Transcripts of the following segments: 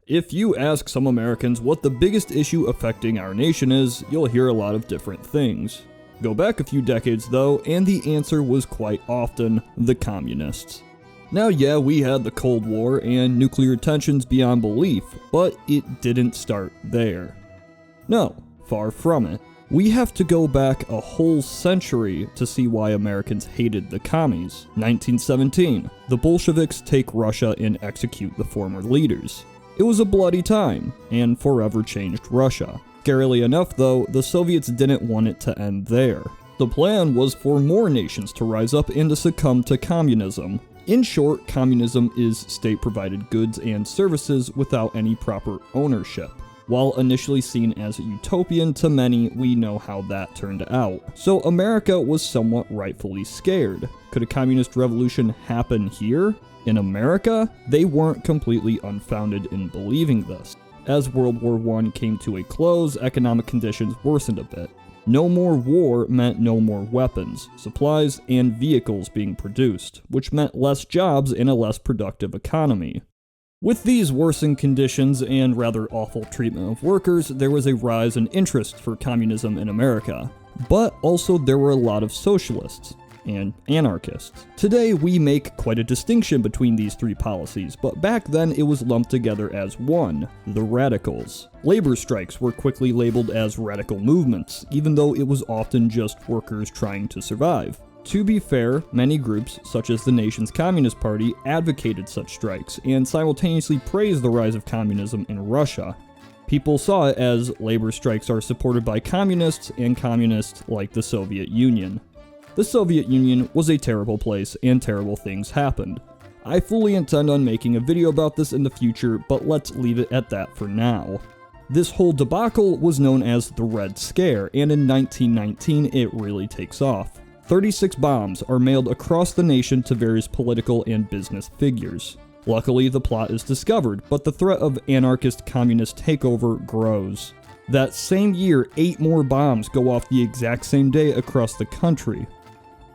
If you ask some Americans what the biggest issue affecting our nation is, you'll hear a lot of different things. Go back a few decades though, and the answer was quite often the communists. Now yeah, we had the Cold War and nuclear tensions beyond belief, but it didn't start there. No, far from it. We have to go back a whole century to see why Americans hated the commies. 1917, the Bolsheviks take Russia and execute the former leaders. It was a bloody time, and forever changed Russia. Scarily enough though, the Soviets didn't want it to end there. The plan was for more nations to rise up and to succumb to communism. In short, communism is state-provided goods and services without any proper ownership. While initially seen as utopian to many, we know how that turned out. So America was somewhat rightfully scared. Could a communist revolution happen here? In America? They weren't completely unfounded in believing this. As World War I came to a close, economic conditions worsened a bit. No more war meant no more weapons, supplies, and vehicles being produced, which meant less jobs and a less productive economy. With these worsened conditions and rather awful treatment of workers, there was a rise in interest for communism in America. But also there were a lot of socialists and anarchists. Today we make quite a distinction between these three policies, but back then it was lumped together as one, the radicals. Labor strikes were quickly labeled as radical movements, even though it was often just workers trying to survive. To be fair, many groups, such as the nation's Communist Party, advocated such strikes, and simultaneously praised the rise of communism in Russia. People saw it as labor strikes are supported by communists, and communists like the Soviet Union. The Soviet Union was a terrible place, and terrible things happened. I fully intend on making a video about this in the future, but let's leave it at that for now. This whole debacle was known as the Red Scare, and in 1919 it really takes off. 36 bombs are mailed across the nation to various political and business figures. Luckily, the plot is discovered, but the threat of anarchist communist takeover grows. That same year, 8 more bombs go off the exact same day across the country.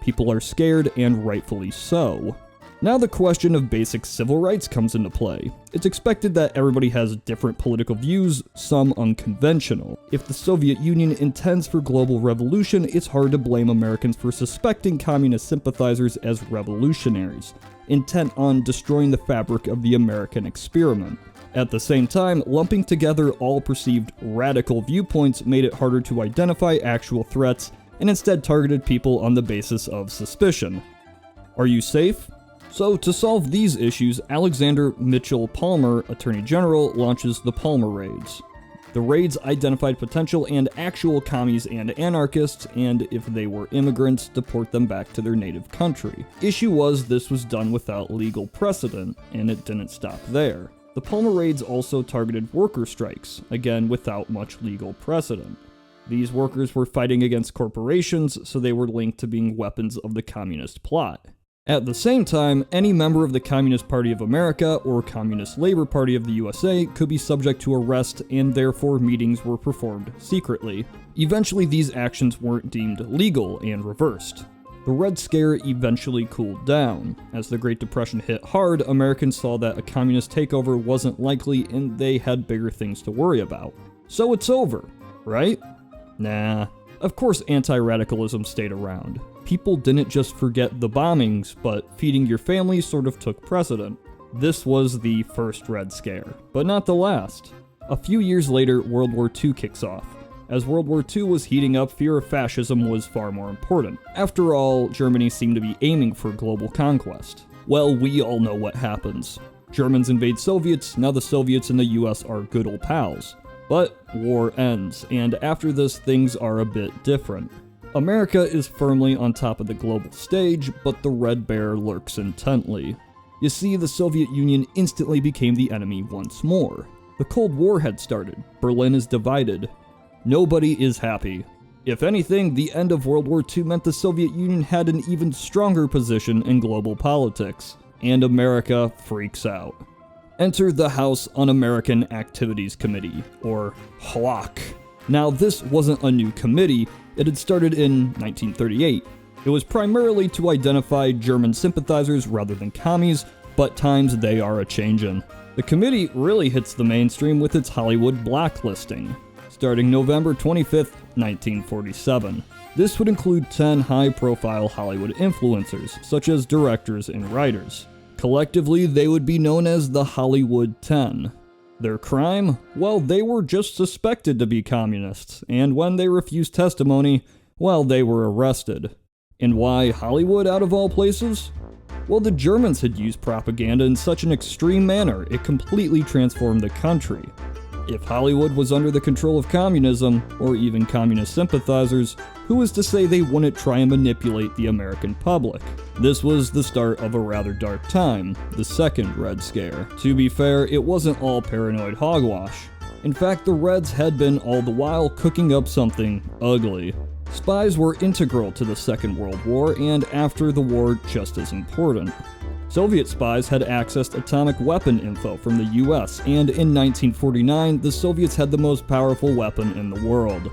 People are scared, and rightfully so. Now the question of basic civil rights comes into play. It's expected that everybody has different political views, some unconventional. If the Soviet Union intends for global revolution, it's hard to blame Americans for suspecting communist sympathizers as revolutionaries, intent on destroying the fabric of the American experiment. At the same time, lumping together all perceived radical viewpoints made it harder to identify actual threats, and instead targeted people on the basis of suspicion. Are you safe? So to solve these issues, Alexander Mitchell Palmer, Attorney General, launches the Palmer Raids. The raids identified potential and actual commies and anarchists, and if they were immigrants, deport them back to their native country. Issue was this was done without legal precedent, and it didn't stop there. The Palmer Raids also targeted worker strikes, again without much legal precedent. These workers were fighting against corporations, so they were linked to being weapons of the communist plot. At the same time, any member of the Communist Party of America or Communist Labor Party of the USA could be subject to arrest, and therefore meetings were performed secretly. Eventually, these actions weren't deemed legal and reversed. The Red Scare eventually cooled down. As the Great Depression hit hard, Americans saw that a communist takeover wasn't likely and they had bigger things to worry about. So it's over, right? Nah. Of course anti-radicalism stayed around. People didn't just forget the bombings, but feeding your family sort of took precedent. This was the first Red Scare, but not the last. A few years later, World War II kicks off. As World War II was heating up, fear of fascism was far more important. After all, Germany seemed to be aiming for global conquest. Well, we all know what happens. Germans invade Soviets, now the Soviets and the US are good old pals. But war ends, and after this, things are a bit different. America is firmly on top of the global stage, but the Red Bear lurks intently. You see, the Soviet Union instantly became the enemy once more. The Cold War had started. Berlin is divided. Nobody is happy. If anything, the end of World War II meant the Soviet Union had an even stronger position in global politics, and America freaks out. Enter the House Un-American Activities Committee, or HALAC. Now, this wasn't a new committee, it had started in 1938. It was primarily to identify German sympathizers rather than commies, but times they are a-changin'. The committee really hits the mainstream with its Hollywood blacklisting, starting November 25th, 1947. This would include 10 high-profile Hollywood influencers, such as directors and writers. Collectively, they would be known as the Hollywood 10. Their crime? Well, they were just suspected to be communists, and when they refused testimony, well, they were arrested. And why Hollywood out of all places? Well, the Germans had used propaganda in such an extreme manner, it completely transformed the country. If Hollywood was under the control of communism, or even communist sympathizers, who was to say they wouldn't try and manipulate the American public? This was the start of a rather dark time, the second Red Scare. To be fair, it wasn't all paranoid hogwash. In fact, the Reds had been all the while cooking up something ugly. Spies were integral to the Second World War, and after the war, just as important. Soviet spies had accessed atomic weapon info from the US, and in 1949, the Soviets had the most powerful weapon in the world,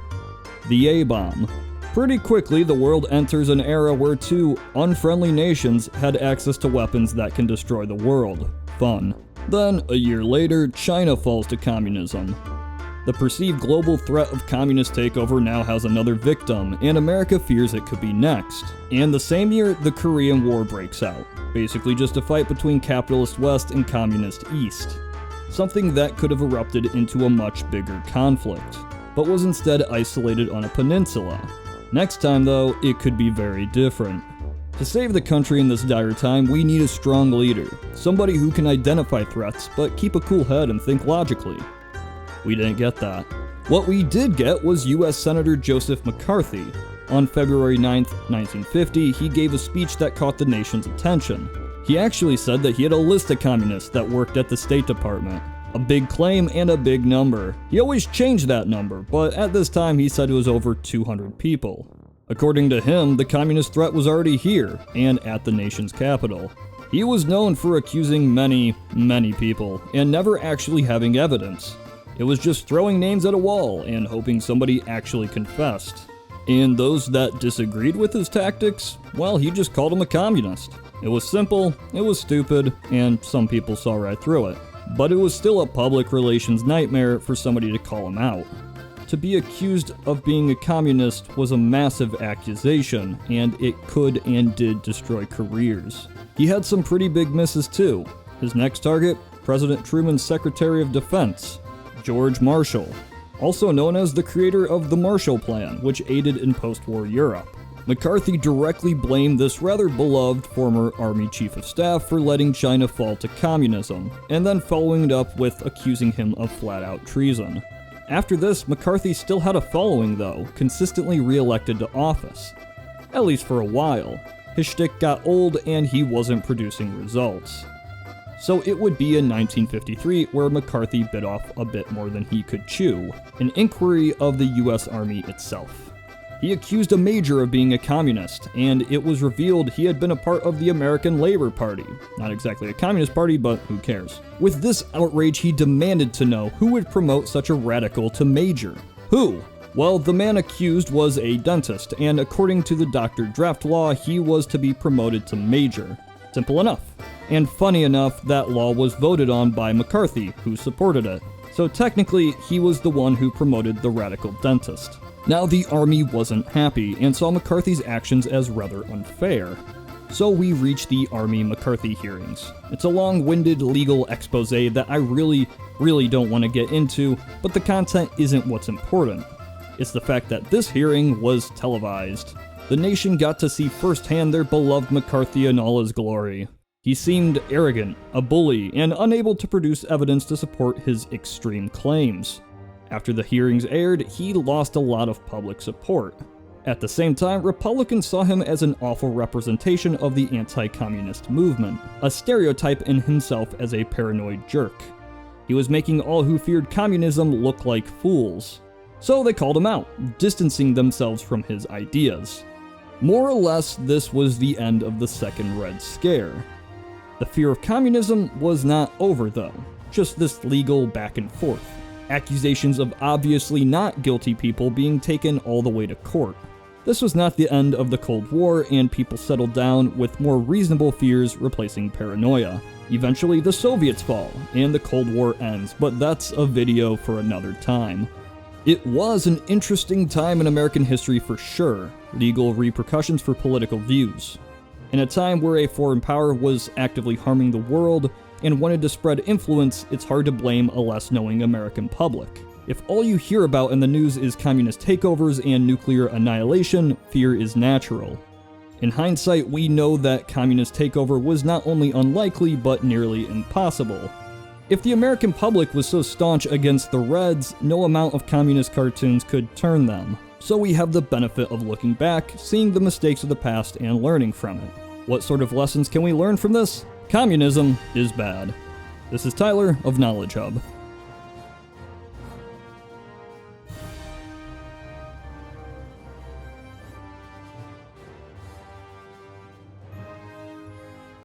the A-bomb. Pretty quickly, the world enters an era where two unfriendly nations had access to weapons that can destroy the world. Fun. Then, a year later, China falls to communism. The perceived global threat of communist takeover now has another victim, and America fears it could be next. And the same year, the Korean War breaks out. Basically just a fight between capitalist West and communist East. Something that could have erupted into a much bigger conflict, but was instead isolated on a peninsula. Next time though, it could be very different. To save the country in this dire time, we need a strong leader. Somebody who can identify threats, but keep a cool head and think logically. We didn't get that. What we did get was US Senator Joseph McCarthy. On February 9th, 1950, he gave a speech that caught the nation's attention. He actually said that he had a list of communists that worked at the State Department. A big claim and a big number. He always changed that number, but at this time he said it was over 200 people. According to him, the communist threat was already here, and at the nation's capital. He was known for accusing many people, and never actually having evidence. It was just throwing names at a wall and hoping somebody actually confessed. And those that disagreed with his tactics, well, he just called them a communist. It was simple, it was stupid, and some people saw right through it. But it was still a public relations nightmare for somebody to call him out. To be accused of being a communist was a massive accusation, and it could and did destroy careers. He had some pretty big misses too. His next target, President Truman's Secretary of Defense, George Marshall, also known as the creator of the Marshall Plan, which aided in post-war Europe. McCarthy directly blamed this rather beloved former Army Chief of Staff for letting China fall to communism, and then following it up with accusing him of flat-out treason. After this, McCarthy still had a following though, consistently re-elected to office. At least for a while. His shtick got old and he wasn't producing results. So it would be in 1953 where McCarthy bit off a bit more than he could chew, an inquiry of the US Army itself. He accused a major of being a communist, and it was revealed he had been a part of the American Labor Party. Not exactly a communist party, but who cares? With this outrage, he demanded to know who would promote such a radical to major. Who? Well, the man accused was a dentist, and according to the doctor draft law, he was to be promoted to major. Simple enough. And funny enough, that law was voted on by McCarthy, who supported it. So technically, he was the one who promoted the radical dentist. Now the Army wasn't happy, and saw McCarthy's actions as rather unfair. So we reach the Army McCarthy hearings. It's a long-winded legal expose that I really don't want to get into, but the content isn't what's important. It's the fact that this hearing was televised. The nation got to see firsthand their beloved McCarthy in all his glory. He seemed arrogant, a bully, and unable to produce evidence to support his extreme claims. After the hearings aired, he lost a lot of public support. At the same time, Republicans saw him as an awful representation of the anti-communist movement, a stereotype in himself as a paranoid jerk. He was making all who feared communism look like fools. So they called him out, distancing themselves from his ideas. More or less, this was the end of the Second Red Scare. The fear of communism was not over though, just this legal back and forth. Accusations of obviously not guilty people being taken all the way to court. This was not the end of the Cold War, and people settled down with more reasonable fears replacing paranoia. Eventually, the Soviets fall, and the Cold War ends, but that's a video for another time. It was an interesting time in American history for sure, legal repercussions for political views. In a time where a foreign power was actively harming the world and wanted to spread influence, it's hard to blame a less knowing American public. If all you hear about in the news is communist takeovers and nuclear annihilation, fear is natural. In hindsight, we know that communist takeover was not only unlikely, but nearly impossible. If the American public was so staunch against the Reds, no amount of communist cartoons could turn them. So we have the benefit of looking back, seeing the mistakes of the past, and learning from it. What sort of lessons can we learn from this? Communism is bad. This is Tyler of Knowledge Hub.